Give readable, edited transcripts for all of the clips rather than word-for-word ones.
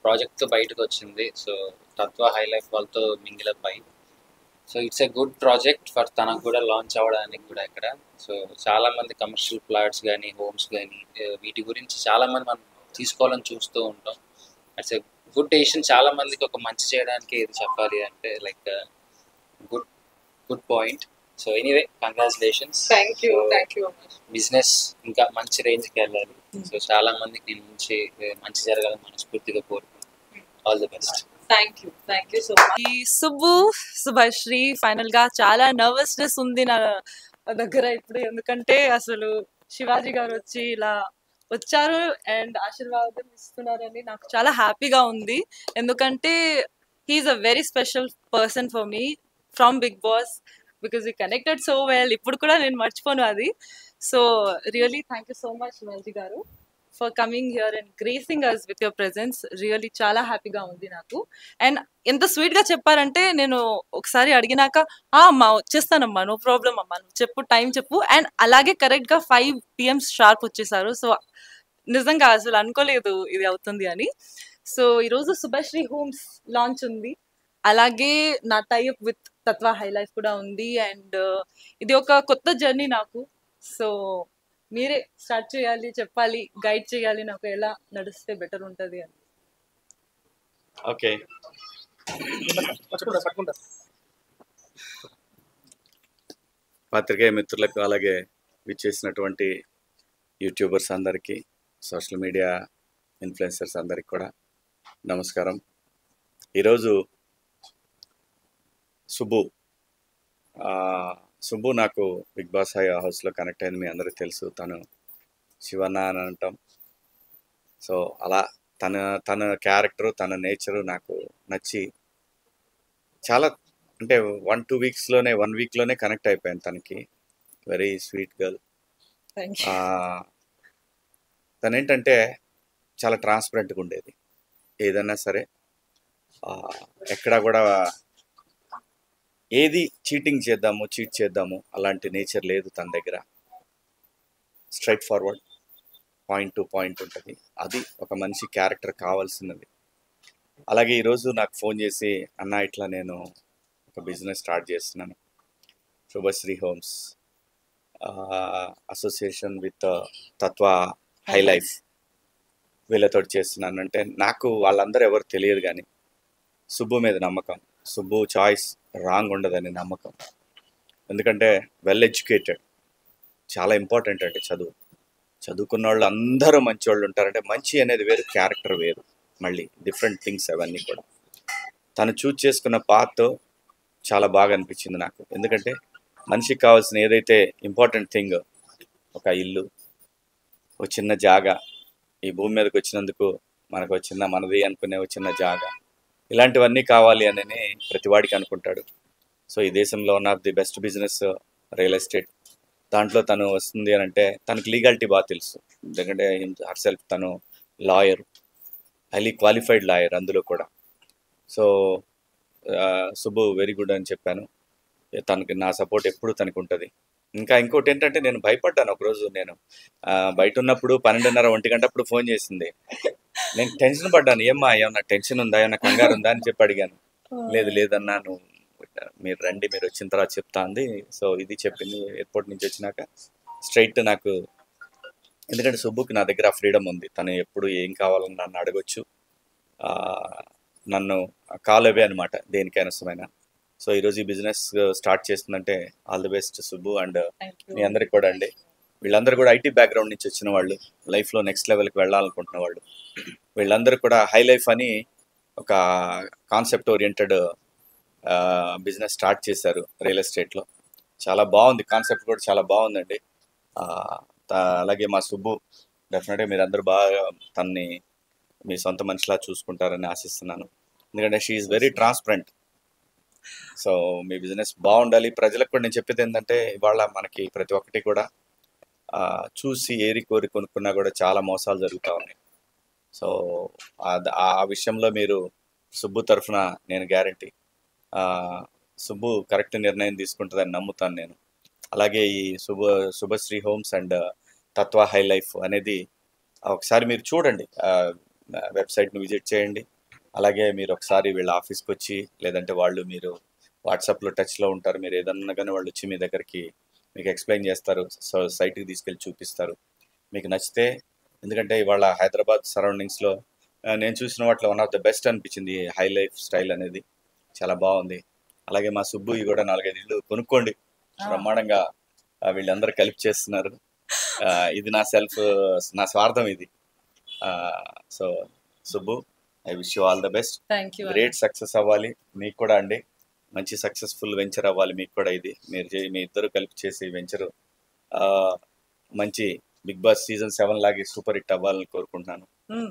ప్రాజెక్ట్తో బయటకు వచ్చింది. సో తత్వ high life వాళ్ళతో మింగిలప్ అయ్యి, so it's a good project for తనకు కూడా లాంచ్ అవ్వడానికి కూడా ఇక్కడ. సో చాలామంది కమర్షియల్ ప్లాట్స్ కానీ హోమ్స్ కానీ వీటి గురించి చాలామంది మనం తీసుకోవాలని చూస్తూ ఉంటాం. It's a good decision. చాలా మందికి ఒక మంచి చేయడానికి ఇది చెప్పాలి అంటే like good good point. So anyway congratulations. Thank you business ఇంకా మంచి రేంజ్కి వెళ్ళాలి. సో చాలా మందికి నేను మంచి జరగాలని మనస్ఫూర్తిగా కోరుకుంటున్నాను. All the best. Thank you so much. ఈ శుభశ్రీ ఫైనల్ గా చాలా నర్వస్నెస్ ఉంది నా దగ్గర ఇప్పుడు, ఎందుకంటే అసలు శివాజీ గారు వచ్చి ఇలా వచ్చారు అండ్ ఆశీర్వాదం ఇస్తున్నారని నాకు చాలా హ్యాపీగా ఉంది. ఎందుకంటే he's a very special person for me from Bigg Boss, because we connected so well. ఇప్పుడు కూడా నేను మర్చిపోను అది. So really thank you so much Shivaji garu for coming here and gracing us with your presence. Really చాలా హ్యాపీగా ఉంది నాకు. And ఎంత స్వీట్గా చెప్పారంటే, నేను ఒకసారి అడిగినాక అమ్మా వచ్చేస్తానమ్మా, నో ప్రాబ్లం అమ్మా, నువ్వు చెప్పు, టైం చెప్పు, అండ్ అలాగే కరెక్ట్గా 5 PM షార్ప్ వచ్చేసారు. సో నిజంగా అసలు అనుకోలేదు ఇది అవుతుంది అని. సో ఈరోజు శుభశ్రీ హోమ్స్ లాంచ్ ఉంది, అలాగే నా type with Tattva high life కూడా ఉంది. అండ్ ఇది ఒక కొత్త జర్నీ నాకు. సో మీరే స్టార్ట్ చేయాలి, చెప్పాలి, గైడ్ చేయాలి నాకు ఎలా నడిస్తే బెటర్ ఉంటుంది అని. ఓకే, పాత్రికేయ మిత్రులకు, అలాగే విచ్చేసినటువంటి యూట్యూబర్స్ అందరికీ, సోషల్ మీడియా ఇన్ఫ్లుయెన్సర్స్ అందరికీ కూడా నమస్కారం. ఈరోజు సుబ్బు నాకు బిగ్ బాస్ హౌస్లో కనెక్ట్ అయింది, మీ అందరికీ తెలుసు. తను శివన్న అని అంటాం. సో అలా తన క్యారెక్టరు, తన నేచరు నాకు నచ్చి చాలా, అంటే 1-2 వీక్స్లోనే 1 వీక్లోనే కనెక్ట్ అయిపోయాను తనకి. Very sweet girl. తను ఏంటంటే చాలా ట్రాన్స్పరెంట్గా ఉండేది. ఏదైనా సరే ఎక్కడా కూడా ఏది చీట్ చేద్దాము అలాంటి నేచర్ లేదు తన దగ్గర. Straight forward, point to point ఉంటుంది. అది ఒక మనిషి క్యారెక్టర్ కావాల్సినది. అలాగే ఈరోజు నాకు ఫోన్ చేసి, అన్న ఇట్లా నేను ఒక బిజినెస్ స్టార్ట్ చేస్తున్నాను, Subhashree homes association with Tattva high life, వీళ్ళతో చేస్తున్నాను అంటే, నాకు వాళ్ళందరూ ఎవరు తెలియదు, కానీ సుబ్బు మీద నమ్మకం, సుబ్బు చాయిస్ రాంగ్ ఉండదని నమ్మకం. ఎందుకంటే వెల్ ఎడ్యుకేటెడ్, చాలా ఇంపార్టెంట్ అండి చదువుకున్న వాళ్ళు అందరూ మంచి వాళ్ళు ఉంటారంటే, మంచి అనేది వేరు, క్యారెక్టర్ వేరు, మళ్ళీ డిఫరెంట్ థింగ్స్ అవన్నీ కూడా. తను చూజ్ చేసుకున్న పాత్ చాలా బాగా అనిపించింది నాకు. ఎందుకంటే మనిషికి కావాల్సిన ఏదైతే ఇంపార్టెంట్ థింగ్, ఒక ఇల్లు, ఒక చిన్న జాగా, ఈ భూమి మీదకి వచ్చినందుకు మనకు మనది అనుకునే ఒక చిన్న జాగా, ఇలాంటివన్నీ కావాలి అని ప్రతివాడికి అనుకుంటాడు. సో ఈ దేశంలో one of the best business real estate, దాంట్లో తను వస్తుంది అని అంటే తనకు లీగాలిటీ బాగా తెలుసు. ఎందుకంటే హర్సెల్ఫ్ తను లాయర్, హైలీ క్వాలిఫైడ్ లాయర్ అందులో కూడా. సో సుబ్బు వెరీ గుడ్ అని చెప్పాను. తనకి నా సపోర్ట్ ఎప్పుడు తనకు ఉంటుంది. ఇంకోటి ఏంటంటే, నేను భయపడ్డాను ఒకరోజు. నేను బయట ఉన్నప్పుడు 12:30, 1 గంట అప్పుడు ఫోన్ చేసింది. నేను టెన్షన్ పడ్డాను. ఏమన్నా టెన్షన్ ఉందా, ఏమన్నా కంగారు ఉందా అని చెప్పి అడిగాను. లేదన్నా, నువ్వు మీరు రండి, మీరు వచ్చిన తర్వాత చెప్తా అంది. సో ఇది చెప్పింది. ఎయిర్పోర్ట్ నుంచి వచ్చినాక స్ట్రైట్ నాకు, ఎందుకంటే సుబ్బుకి నా దగ్గర ఫ్రీడమ్ ఉంది. తను ఎప్పుడు ఏం కావాలని నన్ను అడగొచ్చు, నన్ను కాల్ అవే అనమాట దేనికైనా ఇష్టమైనా. సో ఈరోజు ఈ బిజినెస్ స్టార్ట్ చేస్తుందంటే all the best Subbu. And మీ అందరికి కూడా అండి, వీళ్ళందరూ కూడా ఐటీ బ్యాక్గ్రౌండ్ నుంచి వచ్చిన వాళ్ళు, లైఫ్లో నెక్స్ట్ లెవెల్కి వెళ్ళాలనుకుంటున్న వాళ్ళు. వీళ్ళందరూ కూడా హై లైఫ్ అని ఒక కాన్సెప్ట్ ఓరియంటెడ్ బిజినెస్ స్టార్ట్ చేశారు రియల్ ఎస్టేట్లో. చాలా బాగుంది, కాన్సెప్ట్ కూడా చాలా బాగుందండి. అలాగే మా సుబ్బు, డెఫినెట్గా మీరందరూ బాగా తనని మీ సొంత మనిషిలా చూసుకుంటారని ఆశిస్తున్నాను. ఎందుకంటే she is very transparent. So me business బాగుండాలి. ప్రజలకు కూడా నేను చెప్పేది ఏంటంటే, ఇవాళ మనకి ప్రతి ఒక్కటి కూడా చూసి ఏరి కోరి కొనుక్కున్నా కూడా చాలా మోసాలు జరుగుతూ ఉన్నాయి. సో ఆ విషయంలో మీరు సుబ్బు తరఫున నేను గ్యారంటీ, సుబ్బు కరెక్ట్ నిర్ణయం తీసుకుంటుందని నమ్ముతాను నేను. అలాగే ఈ Subhashree homes and Tattva high life అనేది ఒకసారి మీరు చూడండి. వెబ్సైట్ని విజిట్ చేయండి. అలాగే మీరు ఒకసారి వీళ్ళ ఆఫీస్కి వచ్చి, లేదంటే మీరు వాట్సాప్లో టచ్లో ఉంటారు, మీరు ఏదన్నా కానీ వాళ్ళు వచ్చి మీ దగ్గరికి మీకు ఎక్స్ప్లెయిన్ చేస్తారు, సైట్కి తీసుకెళ్ళి చూపిస్తారు. మీకు నచ్చితే, ఎందుకంటే ఇవాళ హైదరాబాద్ సరౌండింగ్స్లో నేను చూసిన వాటిలో వన్ ఆఫ్ ద బెస్ట్ అనిపించింది హై లైఫ్ స్టైల్ అనేది. చాలా బాగుంది. అలాగే మా సుబ్బు కూడా 4-5 ఇళ్ళు కొనుక్కోండి, బ్రహ్మాండంగా వీళ్ళందరూ కలిపి చేస్తున్నారు. ఇది నా స్వార్థం ఇది. So Subbu, I wish you all the best. Thank you. Great success అవ్వాలి మీకు కూడా అండి. మంచి సక్సెస్ఫుల్ వెంచర్ అవ్వాలి మీకు కూడా. ఇది మీ ఇద్దరు కలిపి చేసే వెంచరు మంచి బిగ్ బాస్ సీజన్ 7 లాగే సూపర్ హిట్ అవ్వాలని కోరుకుంటున్నాను.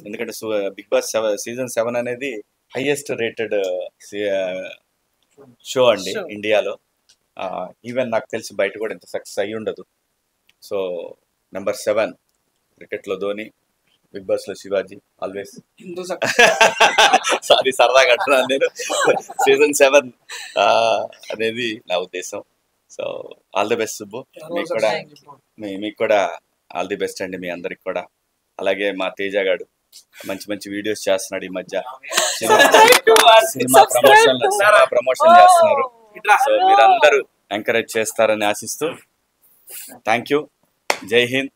ఎందుకంటే బిగ్ బాస్ సీజన్ 7 అనేది హైయెస్ట్ రేటెడ్ షో అండి ఇండియాలో. ఈవెన్ నాకు తెలిసి బయట కూడా ఇంత సక్సెస్ అయ్యి ఉండదు. సో నెంబర్ 7 క్రికెట్లో ధోని, బిగ్ బాస్ లో శివాజీ, ఆల్వేస్. సారీ, సరదాగా అంటున్నాను నేను. సీజన్ 7 అనేది నా ఉద్దేశం. So all the best Subbu. మీకు కూడా ఆల్ ది బెస్ట్ అండి, మీ అందరికి కూడా. అలాగే మా తేజ గారు మంచి మంచి వీడియోస్ చేస్తున్నాడు ఈ మధ్య. సినిమా ప్రమోషన్ చేస్తున్నారు. సో మీరందరూ ఎంకరేజ్ చేస్తారని ఆశిస్తూ, థ్యాంక్ యూ. జై హింద్.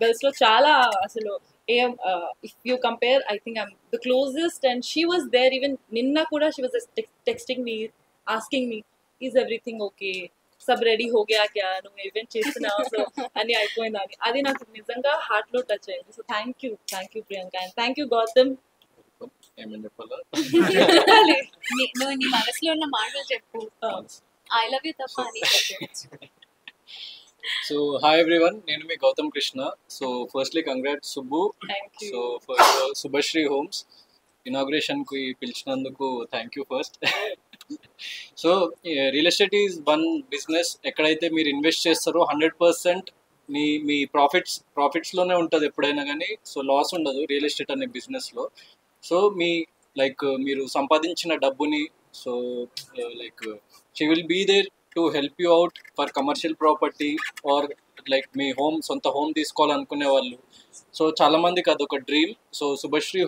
గర్ల్స్ లో చాలా అసలు if you compare, I think I'm the closest. And she was there. Even నిన్న కూడా she was texting me, asking me is everything okay, సబ్ రెడీ హో గయా క్యా, నువ్వు ఈవెంట్ చేస్తున్నావు సో అని అయిపోయింది. అది నాకు నిజంగా హార్ట్ లో టచ్ అయింది. So thank you Priyanka, and thank you Gautam. నువ్వు నీ మనసులో ఉన్న మాటలు చెప్పు. ఐ లవ్ యూ తప్ప అని చెప్పు. సో హాయ్ ఎవ్రీవన్, నేను మీ Gautham Krishna. So firstly congrats Subbu. So first Shubhashree homes ఇనాగ్రేషన్కి పిలిచినందుకు thank you first. So real estate is one business. ఎక్కడైతే మీరు ఇన్వెస్ట్ చేస్తారో 100% మీ ప్రాఫిట్స్లోనే ఉంటుంది ఎప్పుడైనా కానీ. సో లాస్ ఉండదు రియల్ ఎస్టేట్ అనే బిజినెస్లో. సో మీరు సంపాదించిన డబ్బుని, so she will be there to help you out for commercial property or మీ సొంత హోమ్ తీసుకోవాలనుకునే వాళ్ళు. సో చాలా మందికి అదొక డ్రీమ్. సో శుభశ్రీ